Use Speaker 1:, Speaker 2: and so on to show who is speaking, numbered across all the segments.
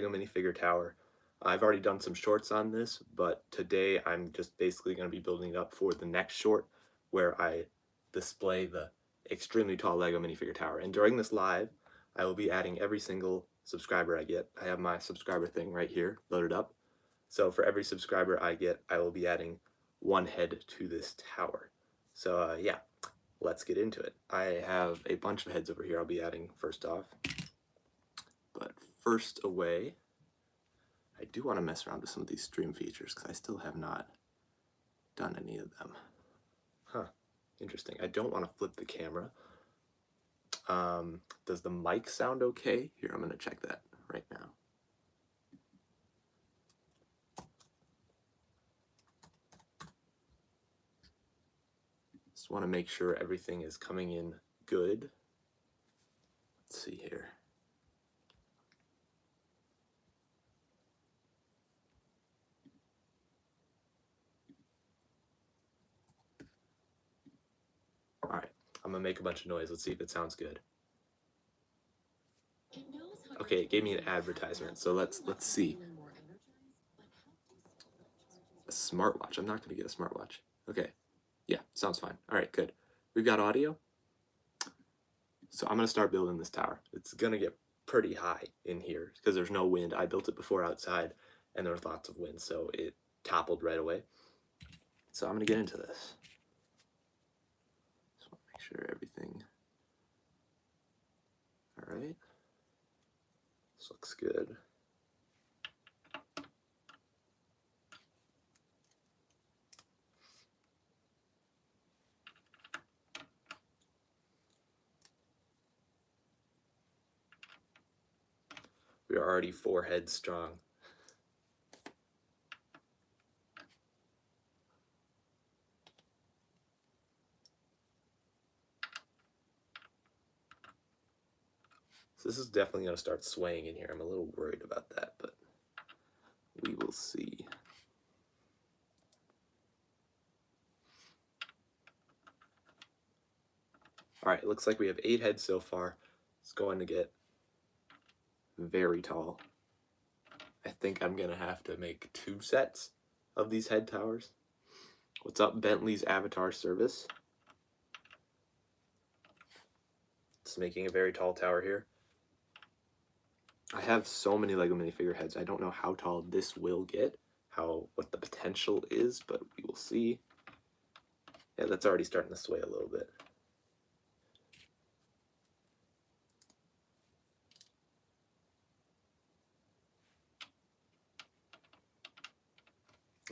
Speaker 1: Lego minifigure tower. I've already done some shorts on this, but today I'm just basically going to be building it up for the next short where I display the extremely tall Lego minifigure tower. And during this live, I will be adding every single subscriber I get. I have my subscriber thing right here loaded up. So for every subscriber I get, I will be adding one head to this tower. So yeah, let's get into it. I have a bunch of heads over here I'll be adding first off. But first away, I do want to mess around with some of these stream features because I still have not done any of them. Huh, interesting. I don't want to flip the camera. Does the mic sound okay? Here, I'm going to check that right now. Just want to make sure everything is coming in good. Let's see here. All right, I'm gonna make a bunch of noise. Let's see if it sounds good. Okay, it gave me an advertisement, so let's see. A smartwatch. I'm not gonna get a smartwatch. Okay, yeah, sounds fine. All right, good. We've got audio. So I'm gonna start building this tower. It's gonna get pretty high in here because there's no wind. I built it before outside, and there was lots of wind, so it toppled right away. So I'm gonna get into this. Just want to make sure everything. All right. This looks good. We are already 4 heads strong. So this is definitely going to start swaying in here. I'm a little worried about that, but we will see. All right, it looks like we have 8 heads so far. It's going to get very tall. I think I'm going to have to make 2 sets of these head towers. What's up, Bentley's Avatar Service? It's making a very tall tower here. I have so many Lego minifigure heads. I don't know how tall this will get, what the potential is, but we will see. Yeah, that's already starting to sway a little bit.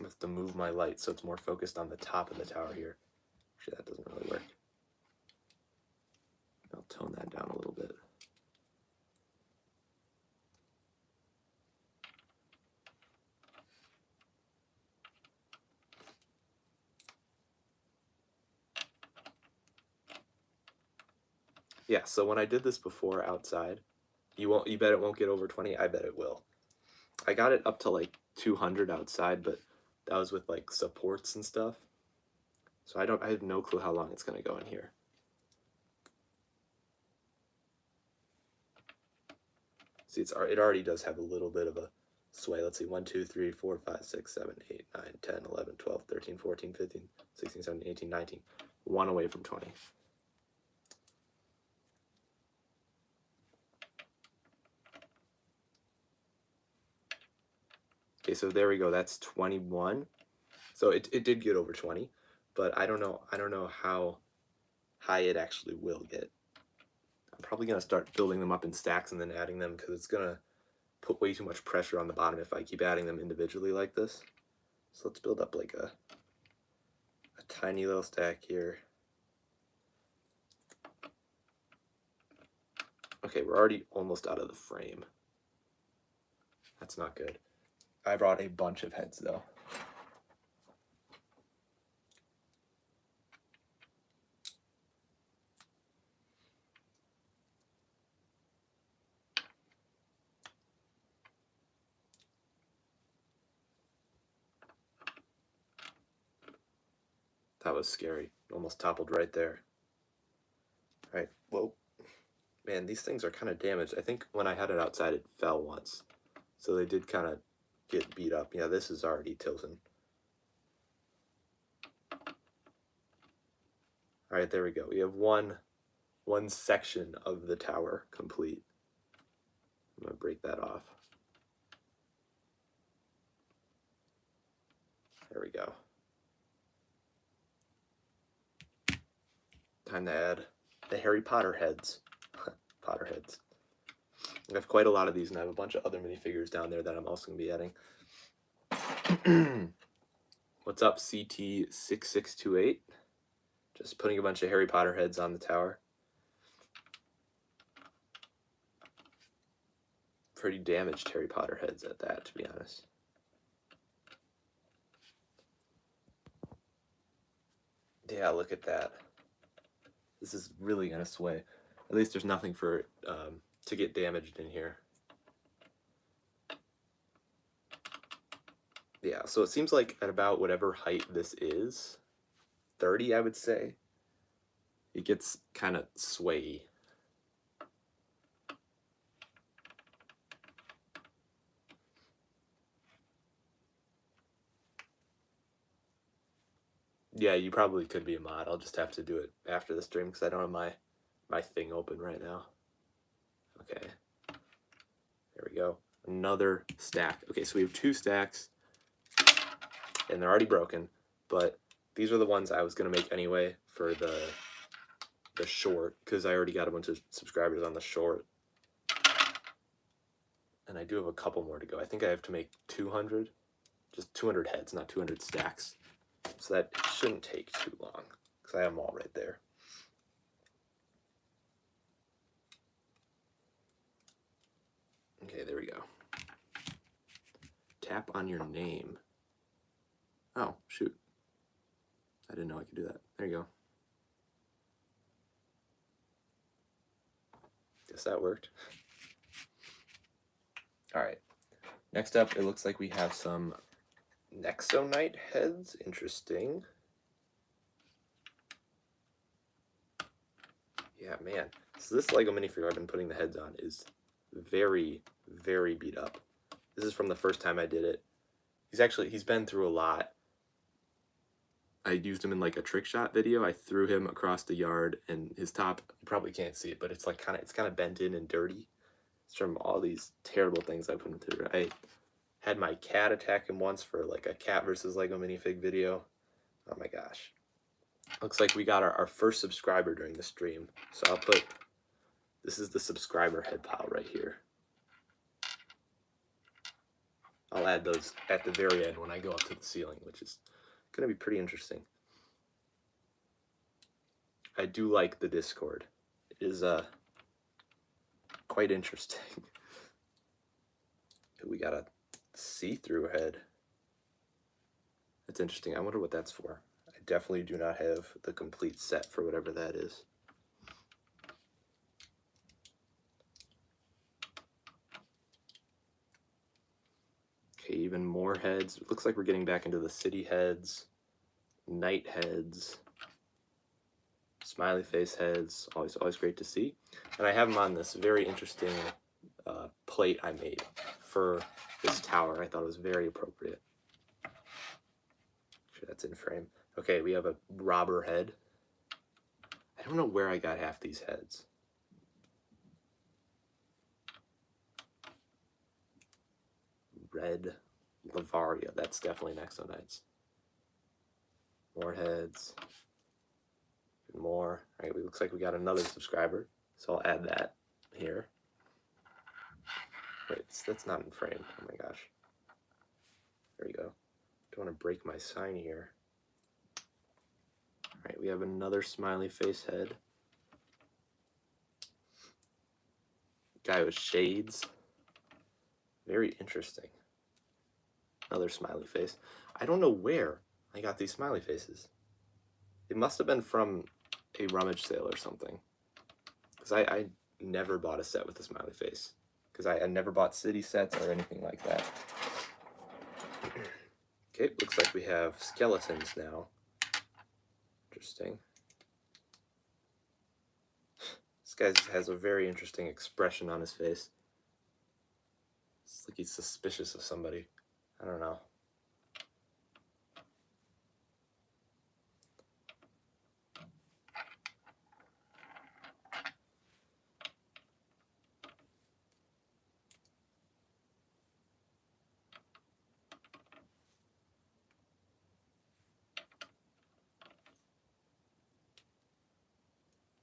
Speaker 1: I have to move my light so it's more focused on the top of the tower here. Actually, that doesn't really work. I'll tone that down a little bit. Yeah, so when I did this before outside, you bet it won't get over 20? I bet it will. I got it up to like 200 outside, but that was with like supports and stuff. So I have no clue how long it's going to go in here. See, it already does have a little bit of a sway. Let's see, 1, 2, 3, 4, 5, 6, 7, 8, 9, 10, 11, 12, 13, 14, 15, 16, 17, 18, 19. 1 away from 20. Okay, so there we go. That's 21. So it did get over 20, but I don't know how high it actually will get. I'm probably gonna start building them up in stacks and then adding them because it's gonna put way too much pressure on the bottom if I keep adding them individually like this. So let's build up like a tiny little stack here. Okay, we're already almost out of the frame. That's not good. I brought a bunch of heads though. That was scary. Almost toppled right there. All right, whoa. Man, these things are kind of damaged. I think when I had it outside, it fell once. So they did kind of get beat up. Yeah, this is already tilting. All right, there we go. We have one section of the tower complete. I'm gonna break that off. There we go. Time to add the Harry Potter heads. Potter heads. I have quite a lot of these, and I have a bunch of other minifigures down there that I'm also going to be adding. What's up, CT6628? Just putting a bunch of Harry Potter heads on the tower. Pretty damaged Harry Potter heads at that, to be honest. Yeah, look at that. This is really going to sway. At least there's nothing for it to get damaged in here. Yeah, so it seems like at about whatever height this is, 30 I would say, it gets kind of swayy. Yeah, you probably could be a mod. I'll just have to do it after the stream because I don't have my thing open right now. Okay, there we go. Another stack. Okay, so we have 2 stacks, and they're already broken, but these are the ones I was going to make anyway for the short, because I already got a bunch of subscribers on the short. And I do have a couple more to go. I think I have to make 200. Just 200 heads, not 200 stacks. So that shouldn't take too long, because I have them all right there. Okay, there we go. Tap on your name. Oh, shoot. I didn't know I could do that. There you go. Guess that worked. All right. Next up, it looks like we have some Nexonite heads. Interesting. Yeah, man. So this Lego minifigure I've been putting the heads on is very, very beat up. This is from the first time I did it. He's been through a lot. I used him in like a trick shot video. I threw him across the yard, and his top, you probably can't see it, but it's like it's kind of bent in and dirty. It's from all these terrible things I put him through. I had my cat attack him once for like a cat versus Lego minifig video. Oh my gosh. Looks like we got our first subscriber during the stream. So I'll put, this is the subscriber head pile right here. I'll add those at the very end when I go up to the ceiling, which is going to be pretty interesting. I do like the Discord. It is quite interesting. We got a see-through head. That's interesting. I wonder what that's for. I definitely do not have the complete set for whatever that is. Okay, even more heads. It looks like we're getting back into the city heads, night heads, smiley face heads. Always great to see. And I have them on this very interesting plate I made for this tower. I thought it was very appropriate. Sure, that's in frame. Okay, we have a robber head. I don't know where I got half these heads. Red Lavaria. That's definitely Nexonites. More heads. More. All right, it looks like we got another subscriber, so I'll add that here. Wait, that's not in frame. Oh my gosh. There we go. Don't want to break my sign here. All right, we have another smiley face head. Guy with shades. Very interesting. Another smiley face. I don't know where I got these smiley faces. It must have been from a rummage sale or something. Because I never bought a set with a smiley face. Because I never bought city sets or anything like that. Okay, looks like we have skeletons now. Interesting. This guy has a very interesting expression on his face. It's like he's suspicious of somebody. I don't know.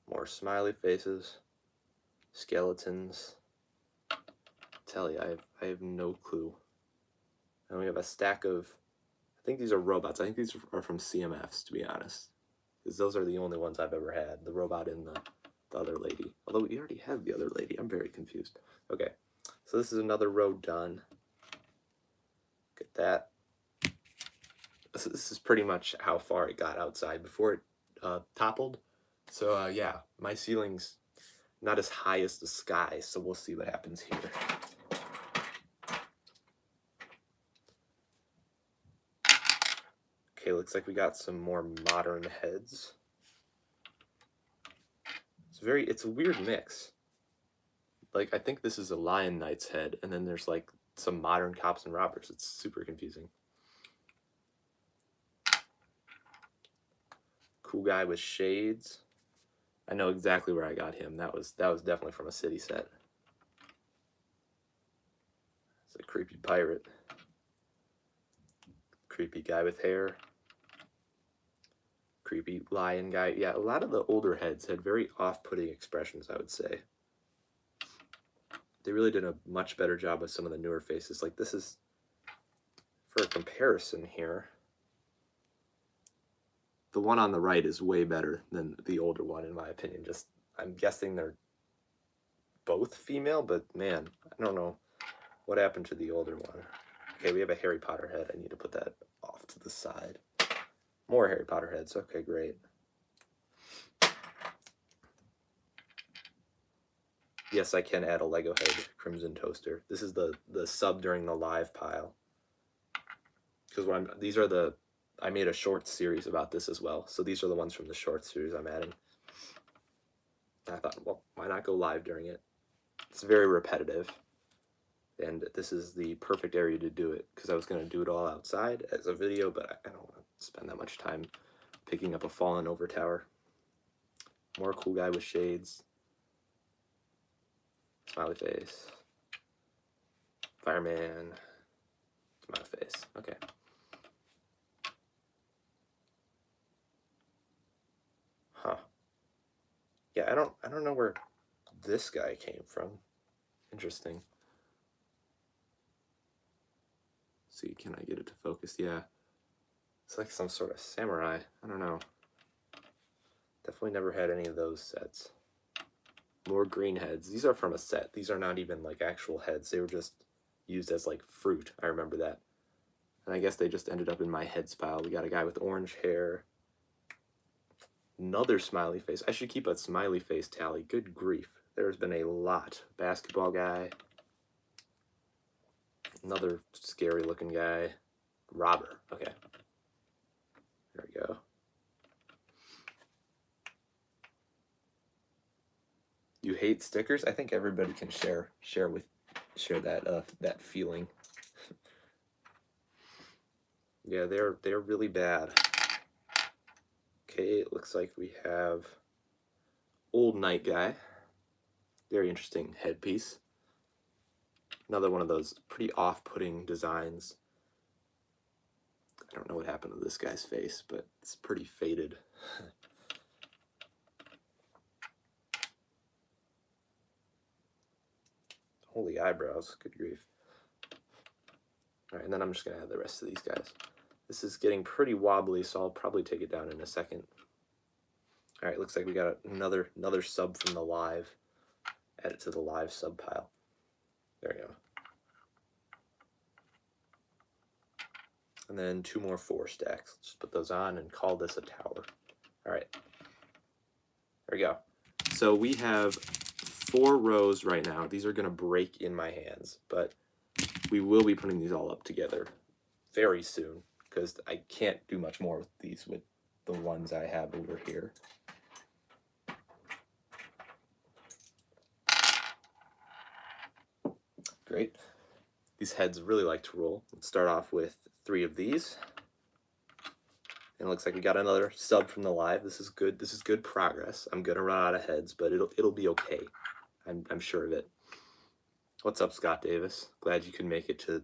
Speaker 1: More smiley faces, skeletons. Tell you, I have no clue. And we have a stack of, I think these are robots. I think these are from CMFs, to be honest, because those are the only ones I've ever had. The robot and the other lady. Although we already have the other lady. I'm very confused. Okay, so this is another row done. Look at that. This is pretty much how far it got outside before it toppled. So yeah, my ceiling's not as high as the sky, so we'll see what happens here. Okay, looks like we got some more modern heads. It's a weird mix. Like, I think this is a Lion Knight's head, and then there's like some modern cops and robbers. It's super confusing. Cool guy with shades. I know exactly where I got him. That was definitely from a city set. It's a creepy pirate. Creepy guy with hair. Creepy lion guy. Yeah, a lot of the older heads had very off-putting expressions, I would say. They really did a much better job with some of the newer faces. Like, this is, for a comparison here, the one on the right is way better than the older one, in my opinion. Just, I'm guessing they're both female, but man, I don't know what happened to the older one. Okay, we have a Harry Potter head. I need to put that off to the side. More Harry Potter heads. Okay, great. Yes, I can add a Lego head, Crimson Toaster. This is the sub during the live pile. Because I made a short series about this as well. So these are the ones from the short series I'm adding. I thought, well, why not go live during it? It's very repetitive. And this is the perfect area to do it, because I was going to do it all outside as a video, but I don't want to spend that much time picking up a fallen over tower. More cool guy with shades. Smiley face. Fireman. Smiley face. Okay. Huh. Yeah, I don't know where this guy came from. Interesting. See, can I get it to focus? Yeah. It's like some sort of samurai. I don't know. Definitely never had any of those sets. More green heads. These are from a set. These are not even like actual heads. They were just used as like fruit. I remember that. And I guess they just ended up in my heads pile. We got a guy with orange hair. Another smiley face. I should keep a smiley face tally. Good grief. There's been a lot. Basketball guy. Another scary looking guy. Robber. Okay. There we go. You hate stickers? I think everybody can share that feeling. Yeah, they're really bad. Okay, it looks like we have old knight guy. Very interesting headpiece. Another one of those pretty off-putting designs. I don't know what happened to this guy's face, but it's pretty faded. Holy eyebrows, good grief. Alright, and then I'm just going to add the rest of these guys. This is getting pretty wobbly, so I'll probably take it down in a second. Alright, looks like we got another sub from the live. Add it to the live sub pile. There we go. And then 2 more 4 stacks. Just put those on and call this a tower. Alright. There we go. So we have 4 rows right now. These are going to break in my hands, but we will be putting these all up together very soon, because I can't do much more with these with the ones I have over here. Great. These heads really like to roll. Let's start off with 3 of these. And it looks like we got another sub from the live. This is good. This is good progress. I'm gonna run out of heads, but it'll be okay. I'm sure of it. What's up, Scott Davis? Glad you could make it to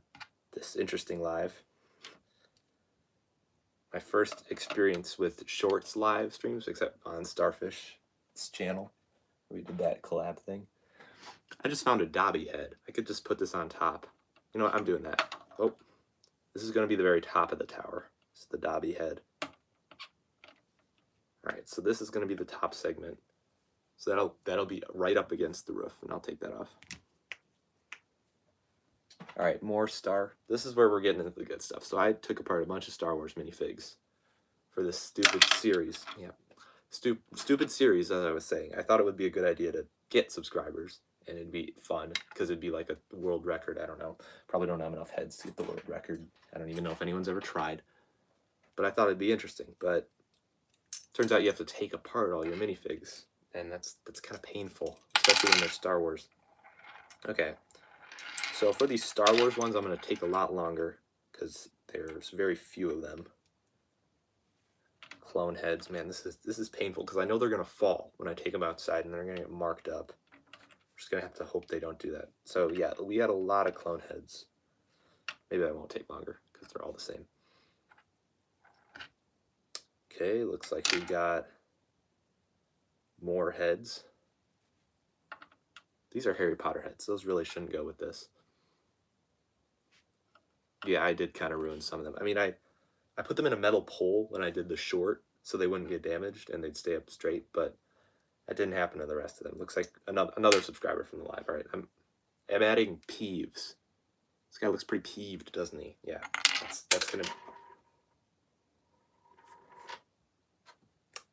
Speaker 1: this interesting live. My first experience with shorts live streams, except on Starfish's channel. We did that collab thing. I just found a Dobby head. I could just put this on top. You know what? I'm doing that. Oh, this is going to be the very top of the tower. It's the Dobby head. All right, so this is going to be the top segment. So that'll be right up against the roof, and I'll take that off. All right, more Star. This is where we're getting into the good stuff. So I took apart a bunch of Star Wars minifigs for this stupid series. Yeah, stupid series, as I was saying. I thought it would be a good idea to get subscribers, and it'd be fun because it'd be like a world record. I don't know. Probably don't have enough heads to get the world record. I don't even know if anyone's ever tried. But I thought it'd be interesting. But turns out you have to take apart all your minifigs, and that's kind of painful, especially when they're Star Wars. Okay. So for these Star Wars ones, I'm going to take a lot longer because there's very few of them. Clone heads, man, this is painful because I know they're going to fall when I take them outside and they're going to get marked up. I'm just going to have to hope they don't do that. So yeah, we had a lot of clone heads. Maybe that won't take longer because they're all the same. Okay, looks like we got more heads. These are Harry Potter heads. Those really shouldn't go with this. Yeah, I did kind of ruin some of them. I mean, I put them in a metal pole when I did the short so they wouldn't get damaged and they'd stay up straight, but that didn't happen to the rest of them. Looks like another subscriber from the live. All right, I'm adding peeves. This guy looks pretty peeved, doesn't he? Yeah, that's gonna...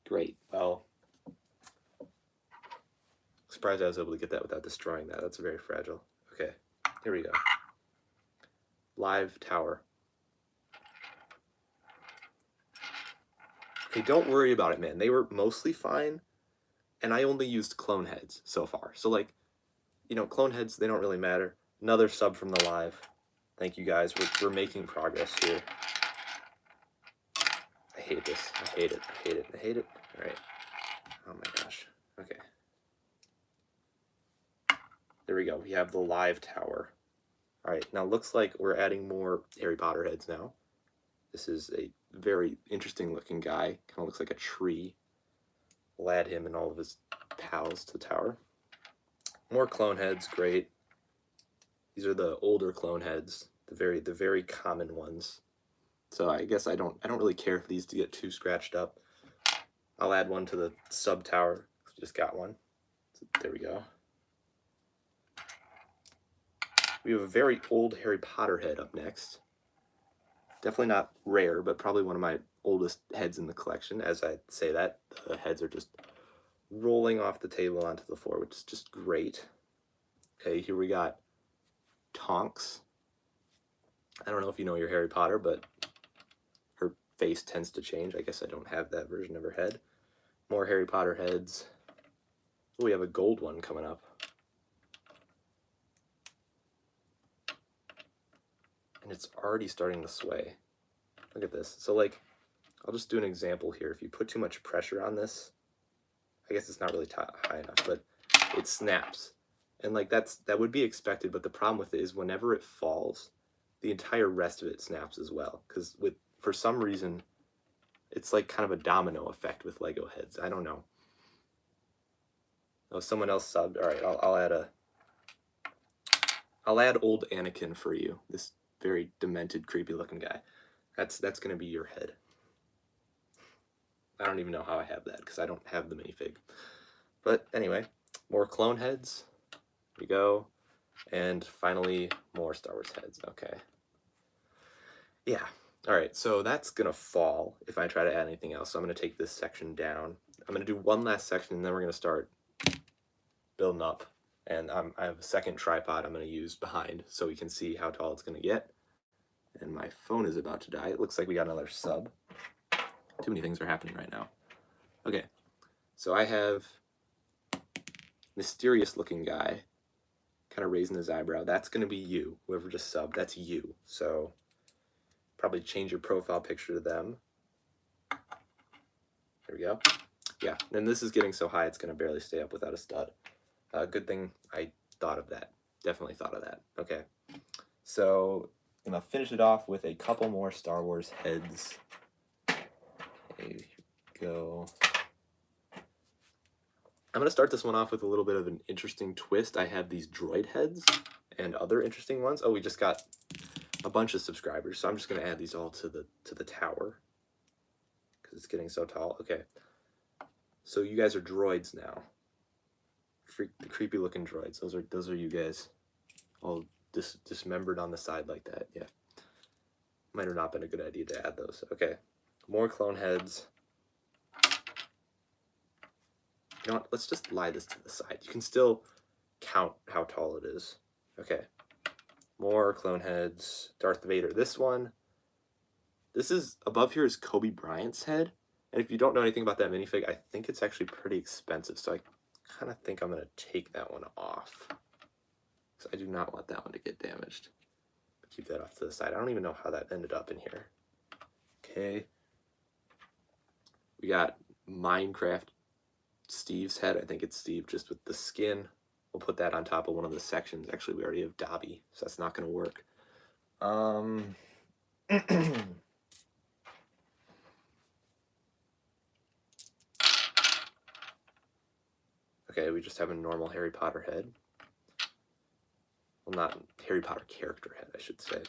Speaker 1: Great. Well, surprised I was able to get that without destroying that. That's very fragile. Okay, here we go. Live tower. Okay, don't worry about it, man. They were mostly fine, and I only used clone heads so far. So, like, you know, clone heads, they don't really matter. Another sub from the live. Thank you, guys. We're making progress here. I hate this. I hate it. I hate it. I hate it. All right. Oh, my gosh. Okay. There we go. We have the live tower. All right, now looks like we're adding more Harry Potter heads now. This is a very interesting looking guy. Kind of looks like a tree. We'll add him and all of his pals to the tower. More clone heads, great. These are the older clone heads, the very common ones. So I guess I don't really care if these get too scratched up. I'll add one to the sub tower. Just got one. So there we go. We have a very old Harry Potter head up next. Definitely not rare, but probably one of my oldest heads in the collection. As I say that, the heads are just rolling off the table onto the floor, which is just great. Okay, here we got Tonks. I don't know if you know your Harry Potter, but her face tends to change. I guess I don't have that version of her head. More Harry Potter heads. Oh, we have a gold one coming up. And it's already starting to sway. Look at this. So, like, I'll just do an example here. If you put too much pressure on this, I guess it's not really high enough, but it snaps. And, like, that would be expected, but the problem with it is whenever it falls, the entire rest of it snaps as well. Because for some reason, it's like kind of a domino effect with Lego heads. I don't know. Oh, someone else subbed. All right, I'll add old Anakin for you. This very demented, creepy-looking guy. That's gonna be your head. I don't even know how I have that because I don't have the minifig. But anyway, more clone heads. Here we go, and finally more Star Wars heads. Okay. Yeah. All right. So that's gonna fall if I try to add anything else. So I'm gonna take this section down. I'm gonna do one last section, and then we're gonna start building up. And I have a second tripod I'm going to use behind so we can see how tall it's going to get. And my phone is about to die. It looks like we got another sub. Too many things are happening right now. Okay, so I have mysterious looking guy. kind of raising his eyebrow. That's going to be you. Whoever just subbed, that's you. So probably change your profile picture to them. There we go. Yeah, and this is getting so high it's going to barely stay up without a stud. Good thing I thought of that. Definitely thought of that. Okay, so I'm going to finish it off with a couple more Star Wars heads. Okay, here we go. I'm going to start this one off with a little bit of an interesting twist. I have these droid heads and other interesting ones. Oh, we just got a bunch of subscribers, so I'm just going to add these all to the tower because it's getting so tall. Okay, so you guys are droids now. Creepy looking droids. Those are you guys, all dismembered on the side like that. Yeah, might have not been a good idea to add those. Okay, more clone heads. You know what? Let's just lie this to the side. You can still count how tall it is. Okay. More clone heads. Darth Vader. This one. This is above here is Kobe Bryant's head. And if you don't know anything about that minifig, I think it's actually pretty expensive. So I kind of think I'm going to take that one off. So I do not want that one to get damaged. Keep that off to the side. I don't even know how that ended up in here. Okay. We got Minecraft Steve's head. I think it's Steve just with the skin. We'll put that on top of one of the sections. Actually, we already have Dobby, so that's not going to work. Okay, we just have a normal Harry Potter head. Well, not Harry Potter character head, I should say.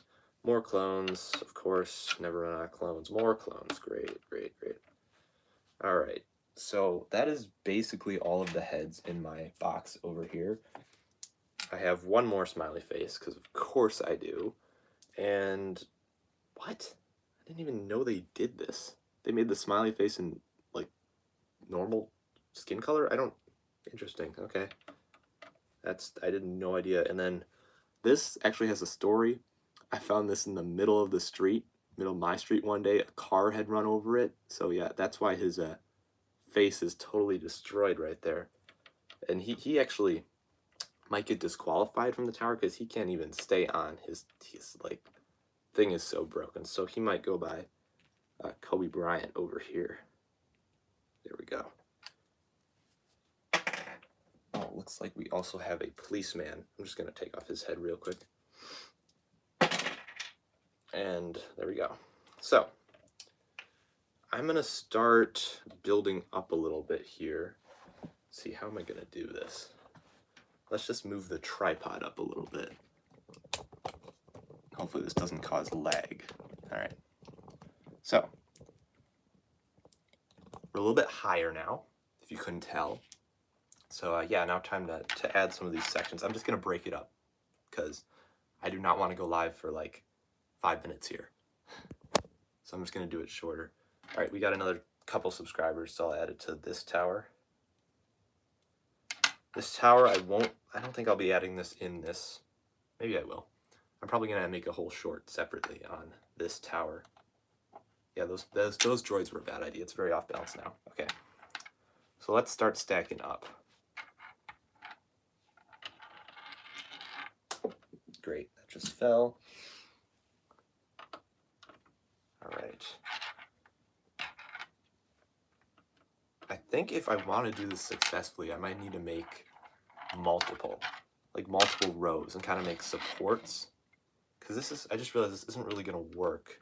Speaker 1: More clones, of course. Never run out of clones. More clones. Great, great, great. All right. So that is basically all of the heads in my box over here. I have one more smiley face, because of course I do. And what? I didn't even know they did this. They made the smiley face in, like, normal skin color? Interesting, okay. I did no idea. And then this actually has a story. I found this in the middle of the street, middle of my street one day. A car had run over it. So yeah, that's why his face is totally destroyed right there. And he actually might get disqualified from the tower because he can't even stay on. His like thing is so broken. So he might go by Kobe Bryant over here. There we go. Oh, looks like we also have a policeman. I'm just going to take off his head real quick. And there we go. So I'm going to start building up a little bit here. Let's see, how am I going to do this? Let's just move the tripod up a little bit. Hopefully this doesn't cause lag. All right. So we're a little bit higher now, if you couldn't tell. So yeah, now time to add some of these sections. I'm just going to break it up because I do not want to go live for like 5 minutes here. So I'm just going to do it shorter. All right, we got another couple subscribers, so I'll add it to this tower. This tower, I don't think I'll be adding this in this. Maybe I will. I'm probably going to make a whole short separately on this tower. Yeah, those droids were a bad idea. It's very off balance now. Okay. So let's start stacking up. Great, that just fell. All right. I think if I want to do this successfully, I might need to make multiple rows and kind of make supports. Because I just realized this isn't really going to work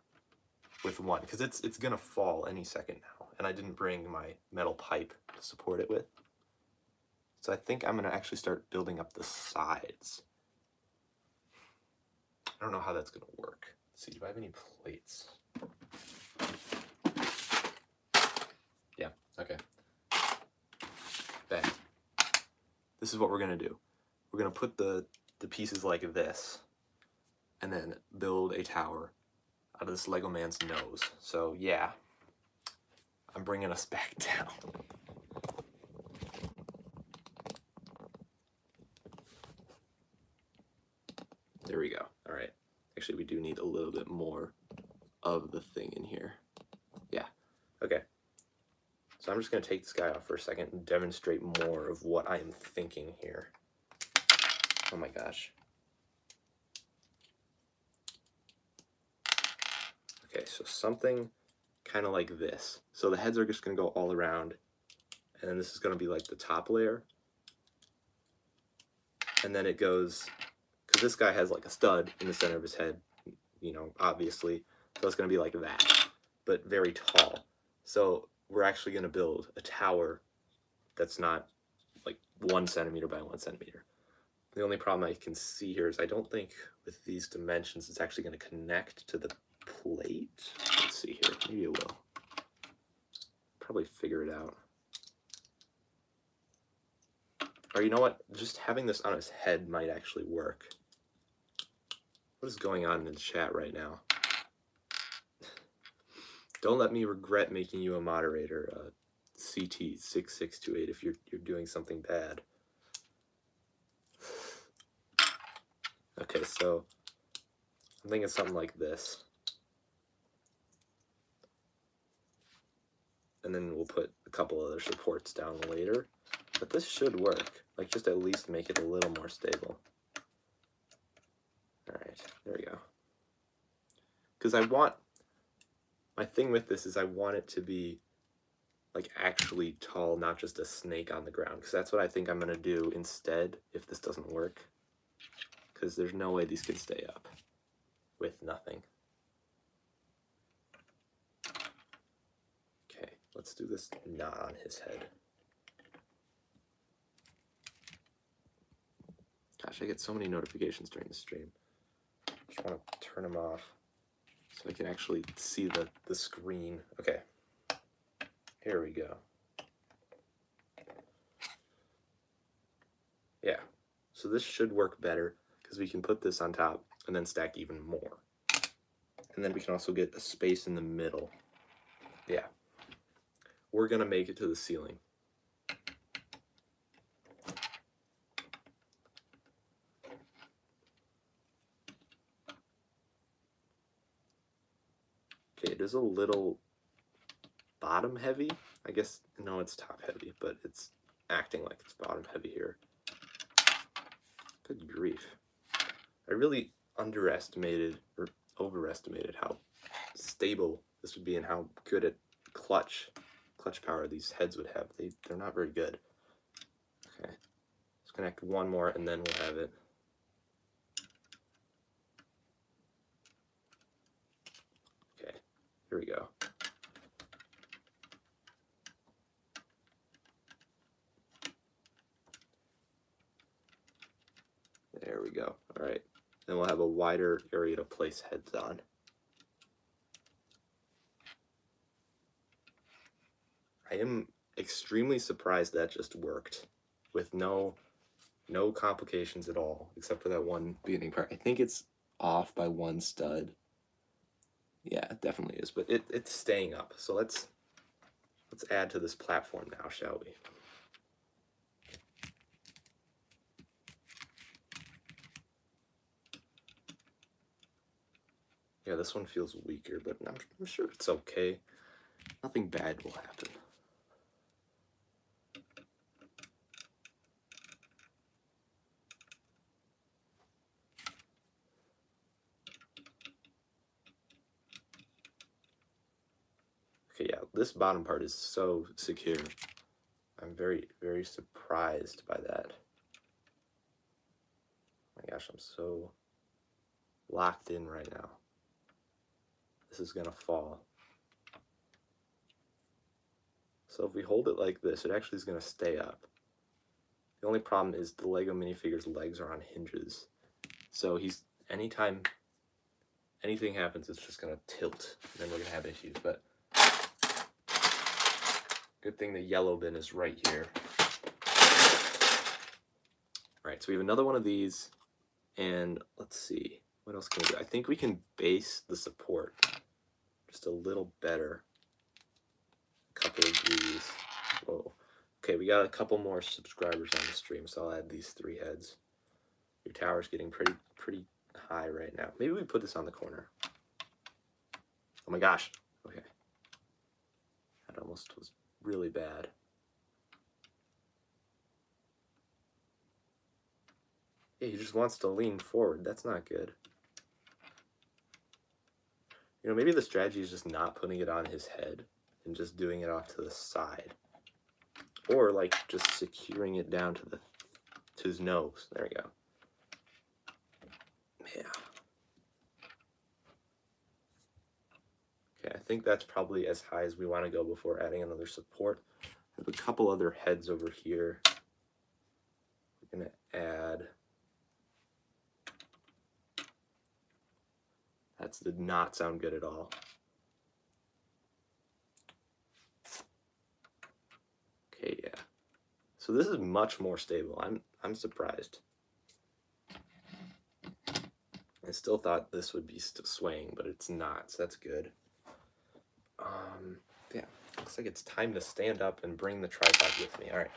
Speaker 1: with one, because it's going to fall any second now. And I didn't bring my metal pipe to support it with. So I think I'm going to actually start building up the sides. I don't know how that's going to work. Let's see, do I have any plates? Yeah, okay. Bang. This is what we're going to do. We're going to put the pieces like this and then build a tower out of this Lego man's nose. So yeah, I'm bringing us back down. There we go. All right. Actually, we do need a little bit more of the thing in here. Yeah. Okay. So I'm just going to take this guy off for a second and demonstrate more of what I am thinking here. Oh my gosh. Okay, so something kind of like this. So the heads are just going to go all around, and then this is going to be like the top layer. And then it goes, because this guy has like a stud in the center of his head, you know, obviously. So it's going to be like that, but very tall. So we're actually going to build a tower that's not like 1 centimeter by 1 centimeter. The only problem I can see here is I don't think with these dimensions it's actually going to connect to the plate. Let's see here. Maybe it will. Probably figure it out. Or you know what? Just having this on his head might actually work. What is going on in the chat right now? Don't let me regret making you a moderator, CT6628, if you're doing something bad. Okay, so I'm thinking something like this. And then we'll put a couple other supports down later. But this should work. Like, just at least make it a little more stable. Alright, there we go. Because my thing with this is I want it to be, like, actually tall, not just a snake on the ground. Because that's what I think I'm going to do instead if this doesn't work. Because there's no way these can stay up with nothing. Okay, let's do this not on his head. Gosh, I get so many notifications during the stream. Just want to turn them off so I can actually see the screen. Okay, here we go. Yeah, so this should work better because we can put this on top and then stack even more. And then we can also get a space in the middle. Yeah, we're gonna make it to the ceiling. Okay, it is a little bottom heavy. I guess, no, it's top heavy, but it's acting like it's bottom heavy here. Good grief. I really underestimated or overestimated how stable this would be and how good at clutch power these heads would have. They're not very good. Okay, let's connect one more and then we'll have it. Okay, here we go. There we go. All right, then we'll have a wider area to place heads on. I am extremely surprised that just worked with no complications at all, except for that one beginning part. I think it's off by 1 stud. Yeah, it definitely is, but it's staying up. So let's add to this platform now, shall we? Yeah, this one feels weaker, but I'm sure it's okay. Nothing bad will happen. Okay, yeah, this bottom part is so secure. I'm very, very surprised by that. Oh my gosh, I'm so locked in right now. This is gonna fall. So if we hold it like this, it actually is gonna stay up. The only problem is the Lego minifigure's legs are on hinges. So anytime anything happens, it's just gonna tilt, and then we're gonna have issues, but good thing the yellow bin is right here. All right, so we have another one of these, and let's see, what else can we do? I think we can base the support just a little better. A couple of these. Whoa. Okay, we got a couple more subscribers on the stream, so I'll add these 3 heads. Your tower's getting pretty high right now. Maybe we put this on the corner. Oh my gosh. Okay. That almost was really bad. Yeah, he just wants to lean forward. That's not good. You know, maybe the strategy is just not putting it on his head and just doing it off to the side. Or like just securing it down to his nose. There we go. Yeah. Okay, I think that's probably as high as we want to go before adding another support. I have a couple other heads over here. We're going to add... That did not sound good at all. Okay, yeah. So this is much more stable. I'm surprised. I still thought this would be swaying, but it's not, so that's good. Yeah, looks like it's time to stand up and bring the tripod with me. All right.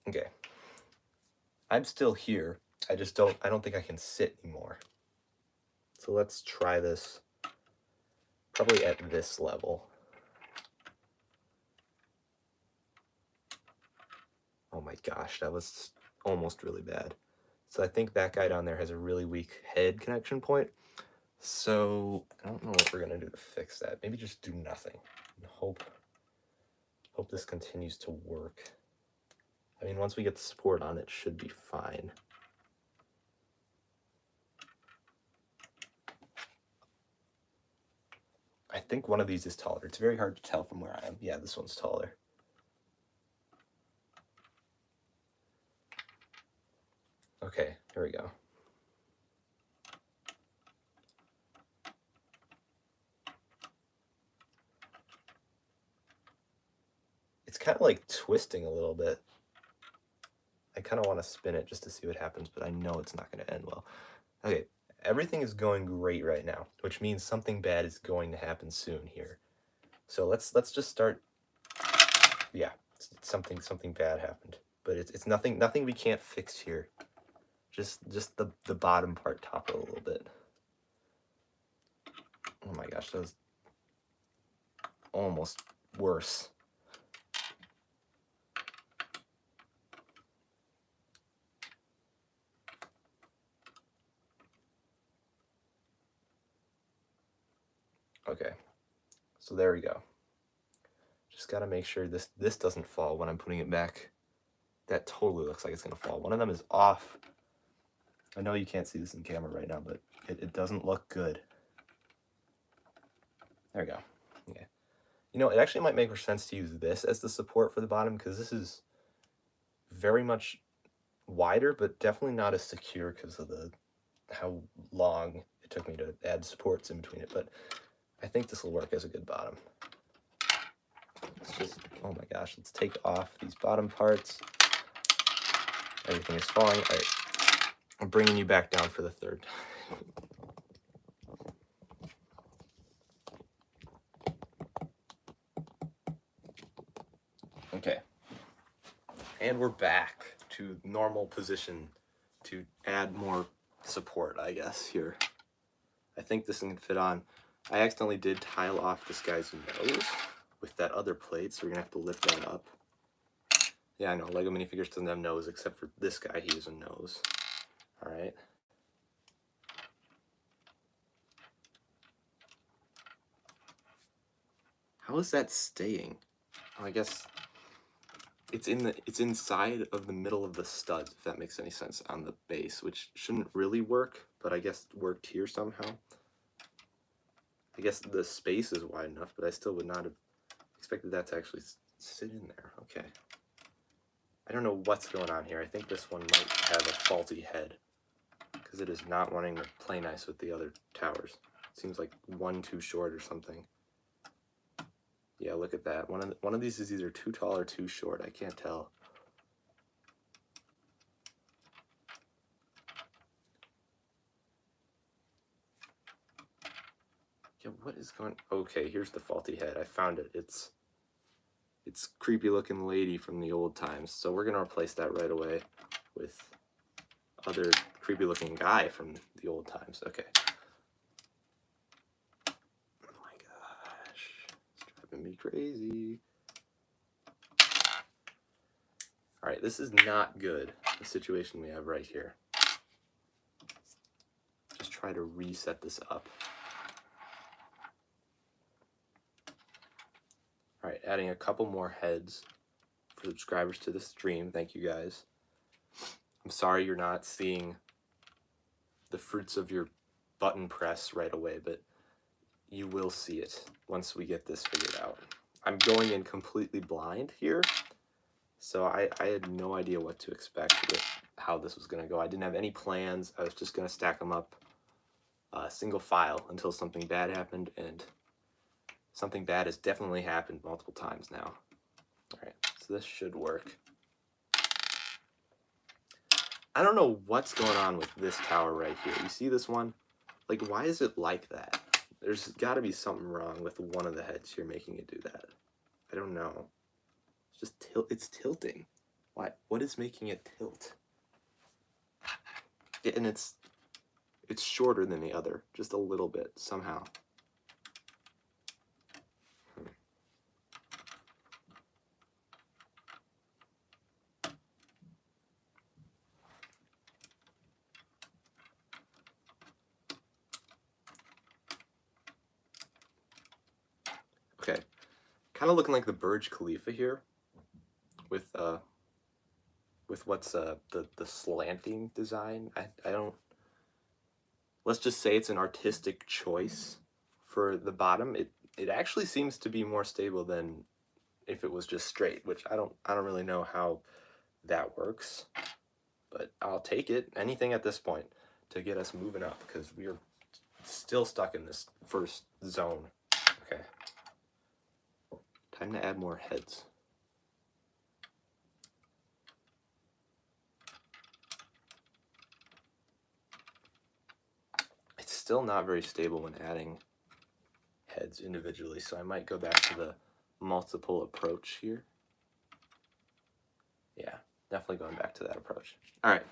Speaker 1: Okay. I'm still here. I don't think I can sit anymore. So let's try this probably at this level. Oh my gosh, that was almost really bad. So I think that guy down there has a really weak head connection point. So I don't know what we're gonna do to fix that. Maybe just do nothing and hope this continues to work. I mean, once we get the support on, it should be fine. I think one of these is taller. It's very hard to tell from where I am. Yeah, this one's taller. Okay, here we go. It's kind of like twisting a little bit. I kind of want to spin it just to see what happens, but I know it's not going to end well. Okay, everything is going great right now, which means something bad is going to happen soon here. So let's just start. Yeah, something bad happened, but it's nothing we can't fix here. Just the bottom part toppled a little bit. Oh my gosh, that was almost worse. Okay, so there we go. Just gotta make sure this doesn't fall when I'm putting it back. That totally looks like it's gonna fall. One of them is off. I know you can't see this in camera right now, but it doesn't look good. There we go. Okay. You know, it actually might make more sense to use this as the support for the bottom, because this is very much wider, but definitely not as secure because of how long it took me to add supports in between it. But I think this will work as a good bottom. Let's just, oh my gosh, let's take off these bottom parts. Everything is falling. All right, I'm bringing you back down for the third. Okay, and we're back to normal position to add more support, I guess, here. I think this can fit on. I accidentally did tile off this guy's nose with that other plate, so we're gonna have to lift that up. Yeah, I know, Lego minifigures doesn't have nose, except for this guy, he has a nose. All right. How is that staying? Oh, I guess it's inside of the middle of the studs, if that makes any sense, on the base, which shouldn't really work, but I guess it worked here somehow. I guess the space is wide enough, but I still would not have expected that to actually sit in there. Okay. I don't know what's going on here. I think this one might have a faulty head, because it is not wanting to play nice with the other towers. It seems like one too short or something. Yeah, look at that. One of these is either too tall or too short. I can't tell. Yeah, what is going... Okay, here's the faulty head. I found it. It's creepy looking lady from the old times. So we're going to replace that right away with other creepy looking guy from the old times. Okay. driving me crazy. All right, this is not good, the situation we have right here. Just try to reset this up. All right, adding a couple more heads for subscribers to the stream. Thank you guys. I'm sorry you're not seeing the fruits of your button press right away, but you will see it once we get this figured out. I'm going in completely blind here, so I had no idea what to expect with how this was going to go. I didn't have any plans. I was just going to stack them up single file until something bad happened, and something bad has definitely happened multiple times now. All right, so this should work. I don't know what's going on with this tower right here. You see this one? Like, why is it like that? There's got to be something wrong with one of the heads here making it do that. I don't know. It's just it's tilting. Why? What is making it tilt? Yeah, and it's shorter than the other, just a little bit somehow. Okay, kind of looking like the Burj Khalifa here, with what's the slanting design. I don't. Let's just say it's an artistic choice for the bottom. It actually seems to be more stable than if it was just straight, which I don't really know how that works, but I'll take it. Anything at this point to get us moving up, because we are still stuck in this first zone. Okay. Time to add more heads. It's still not very stable when adding heads individually, so I might go back to the multiple approach here. Yeah, definitely going back to that approach. All right,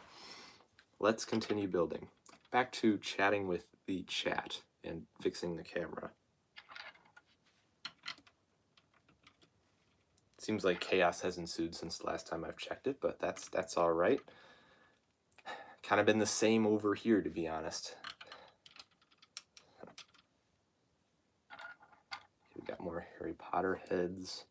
Speaker 1: let's continue building. Back to chatting with the chat and fixing the camera. Seems like chaos has ensued since the last time I've checked it, but that's all right. Kind of been the same over here, to be honest. We got more Harry Potter heads.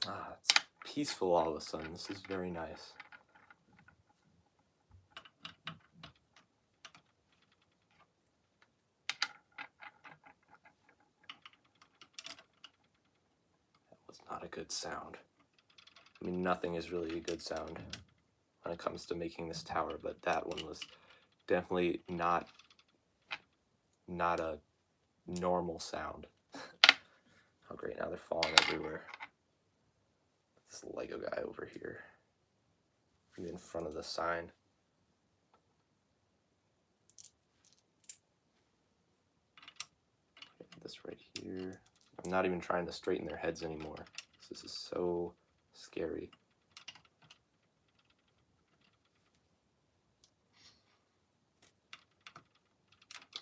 Speaker 1: Ah, it's peaceful all of a sudden. This is very nice. That was not a good sound. I mean, nothing is really a good sound when it comes to making this tower, but that one was definitely not a normal sound. Oh great, now they're falling everywhere. This Lego guy over here, in front of the sign. This right here. I'm not even trying to straighten their heads anymore. This is so scary.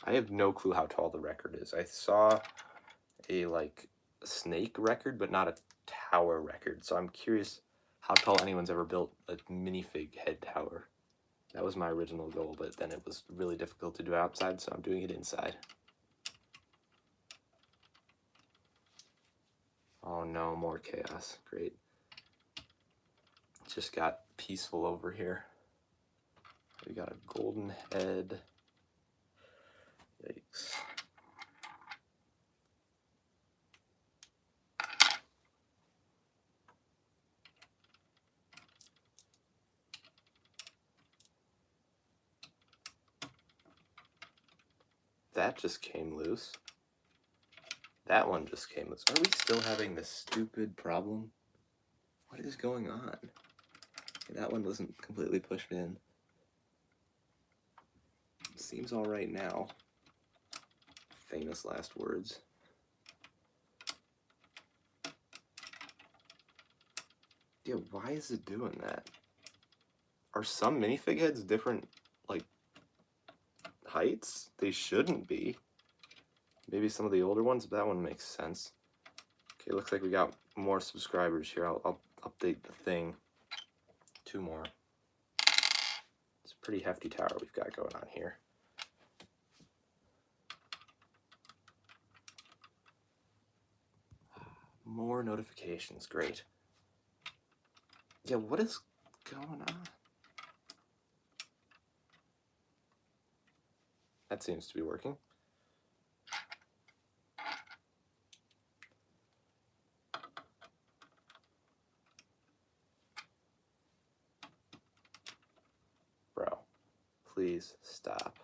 Speaker 1: I have no clue how tall the record is. I saw a snake record, but not a tower record. So I'm curious how tall anyone's ever built a minifig head tower. That was my original goal, but then it was really difficult to do outside, so I'm doing it inside. Oh no, more chaos. Great. It just got peaceful over here. We got a golden head. Yikes. That just came loose. That one just came loose. Are we still having this stupid problem? What is going on? That one wasn't completely pushed in. Seems all right now. Famous last words. Yeah, why is it doing that? Are some minifig heads different, like, heights? They shouldn't be. Maybe some of the older ones, but that one makes sense. Okay, looks like we got more subscribers here. I'll update the thing. 2 more. It's a pretty hefty tower we've got going on here. More notifications, great. Yeah, what is going on? That seems to be working. Bro, please stop.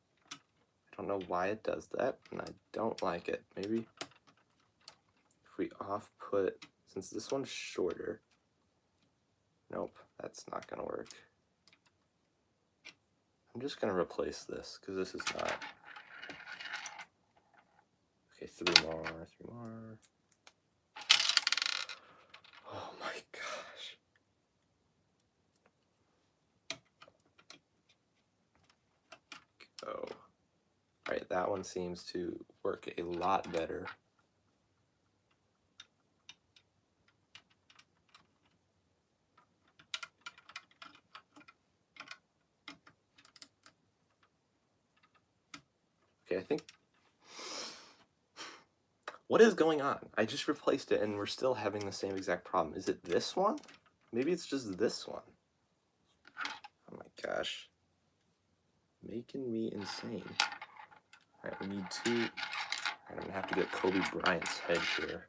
Speaker 1: I don't know why it does that, and I don't like it. Maybe if we off-put, since this one's shorter. Nope, that's not gonna work. I'm just gonna replace this, because this is not. Okay, 3 more, 3 more. Oh my gosh. Go. Alright, that one seems to work a lot better. Okay, I think. What is going on? I just replaced it and we're still having the same exact problem. Is it this one? Maybe it's just this one. Oh my gosh. Making me insane. Alright, we need 2. Alright, I'm gonna have to get Kobe Bryant's head here.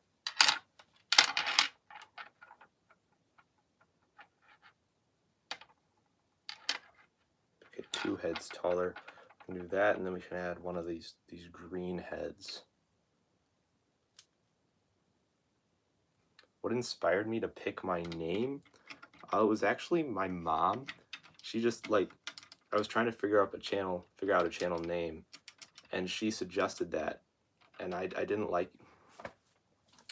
Speaker 1: Okay, 2 heads taller. We can do that, and then we can add one of these green heads. What inspired me to pick my name? It was actually my mom. She just, like, I was trying to figure out a channel name, and she suggested that, and I didn't like.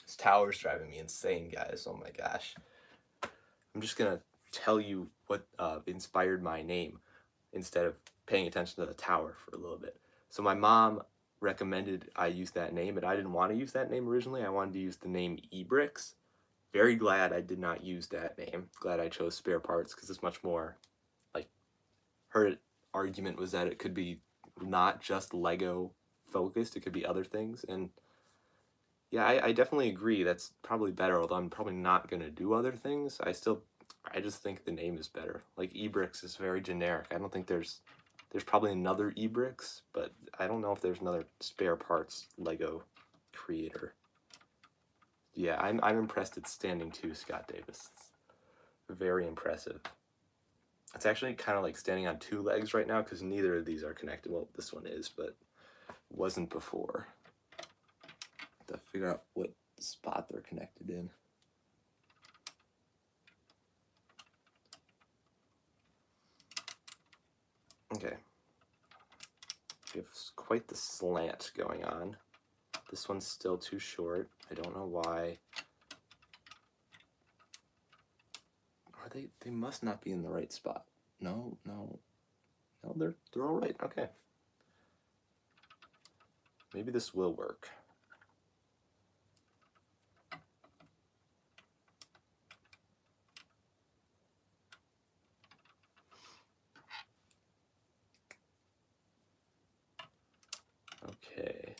Speaker 1: This tower's driving me insane, guys. Oh my gosh. I'm just gonna tell you what inspired my name instead of paying attention to the tower for a little bit. So my mom recommended I use that name, but I didn't want to use that name originally. I wanted to use the name Ebrix. Very glad I did not use that name. Glad I chose SpareParts, because it's much more, like, her argument was that it could be not just Lego focused, it could be other things, and yeah, I definitely agree that's probably better, although I'm probably not going to do other things. I just think the name is better. Like, Ebrix is very generic. I don't think there's probably another Ebrix, but I don't know if there's another SpareParts Lego creator. Yeah, I'm impressed it's standing too, Scott Davis. It's very impressive. It's actually kind of like standing on 2 legs right now, because neither of these are connected. Well, this one is, but wasn't before. To figure out what spot they're connected in. Okay. We have quite the slant going on. This one's still too short. I don't know why. Are they must not be in the right spot. No, they're all right. Okay. Maybe this will work. Okay.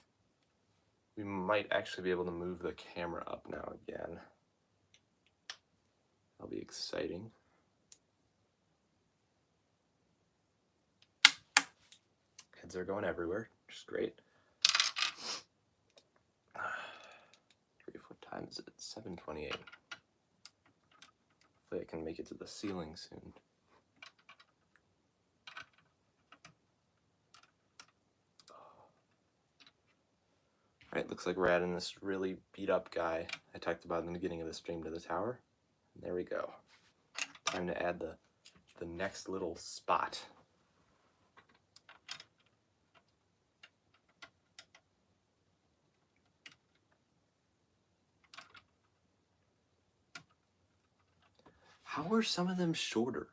Speaker 1: We might actually be able to move the camera up now again. That'll be exciting. Heads are going everywhere, which is great. What time is it? 7:28. Hopefully I can make it to the ceiling soon. Alright, looks like we're adding this really beat up guy I talked about in the beginning of the stream to the tower. And there we go. Time to add the next little spot. How are some of them shorter?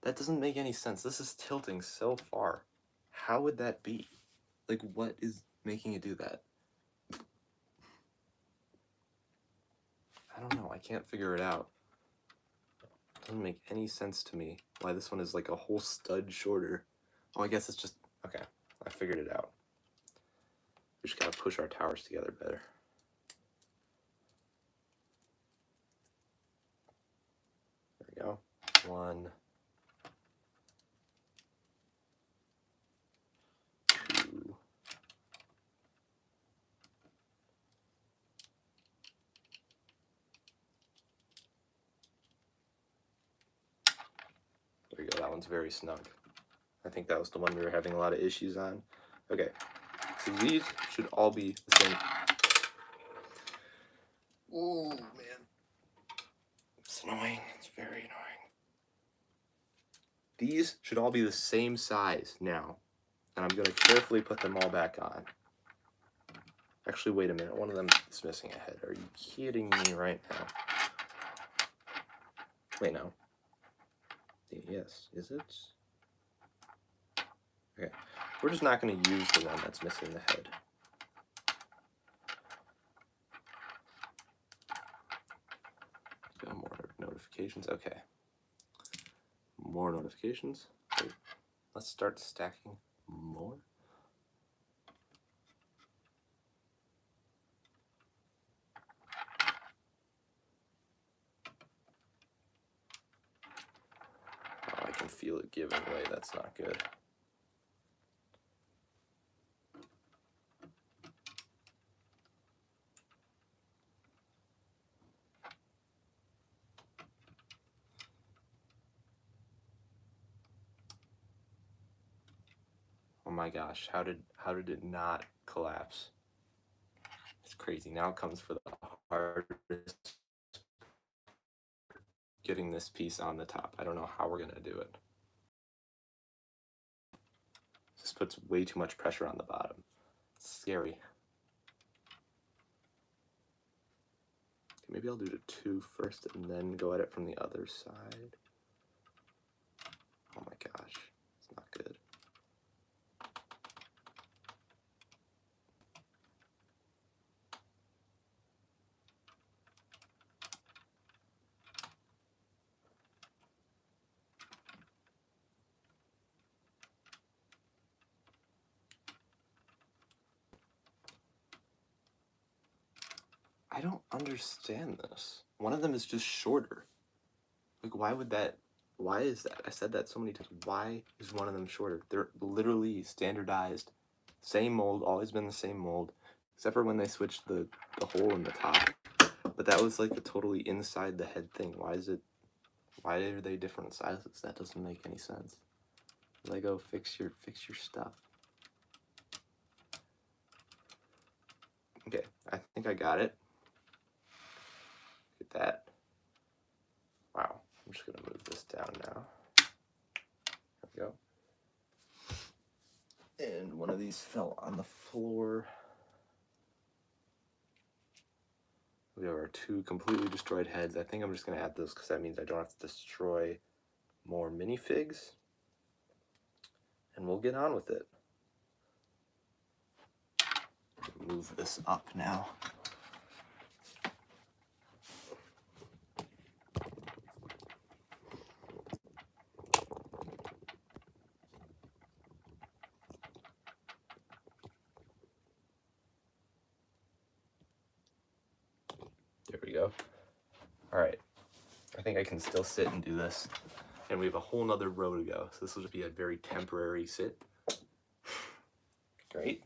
Speaker 1: That doesn't make any sense. This is tilting so far. How would that be? Like, what is making it do that? I don't know. I can't figure it out. It doesn't make any sense to me why this one is like a whole stud shorter. Oh, I guess it's just... Okay, I figured it out. We just gotta push our towers together better. There we go. 1, 2. There we go, that one's very snug. I think that was the one we were having a lot of issues on. Okay, so these should all be the same. Oh, man. It's annoying. It's very annoying. These should all be the same size now. And I'm going to carefully put them all back on. Actually, wait a minute. One of them is missing a head. Are you kidding me right now? Wait, no. Yes, is it? Okay. We're just not going to use the one that's missing the head. Go more notifications. Okay. More notifications. Wait. Let's start stacking more. Oh, I can feel it giving way. That's not good. Oh my gosh, how did it not collapse? It's crazy. Now it comes for the hardest, getting this piece on the top. I don't know how we're gonna do it. This puts way too much pressure on the bottom. It's scary. Okay, maybe I'll do the 2 first and then go at it from the other side. Oh my gosh, it's not good. I don't understand this. One of them is just shorter. Like, why would that? Why is that? I said that so many times. Why is one of them shorter? They're literally standardized. Same mold, always been the same mold. Except for when they switched the hole in the top. But that was like a totally inside the head thing. Why are they different sizes? That doesn't make any sense. Lego, fix your stuff. Okay, I think I got it. Look at that. Wow, I'm just gonna move this down now. There we go. And one of these fell on the floor. We have our 2 completely destroyed heads. I think I'm just gonna add those because that means I don't have to destroy more minifigs. And we'll get on with it. Move this up now. There we go. All right. I think I can still sit and do this. And we have a whole nother row to go. So this will just be a very temporary sit. Great.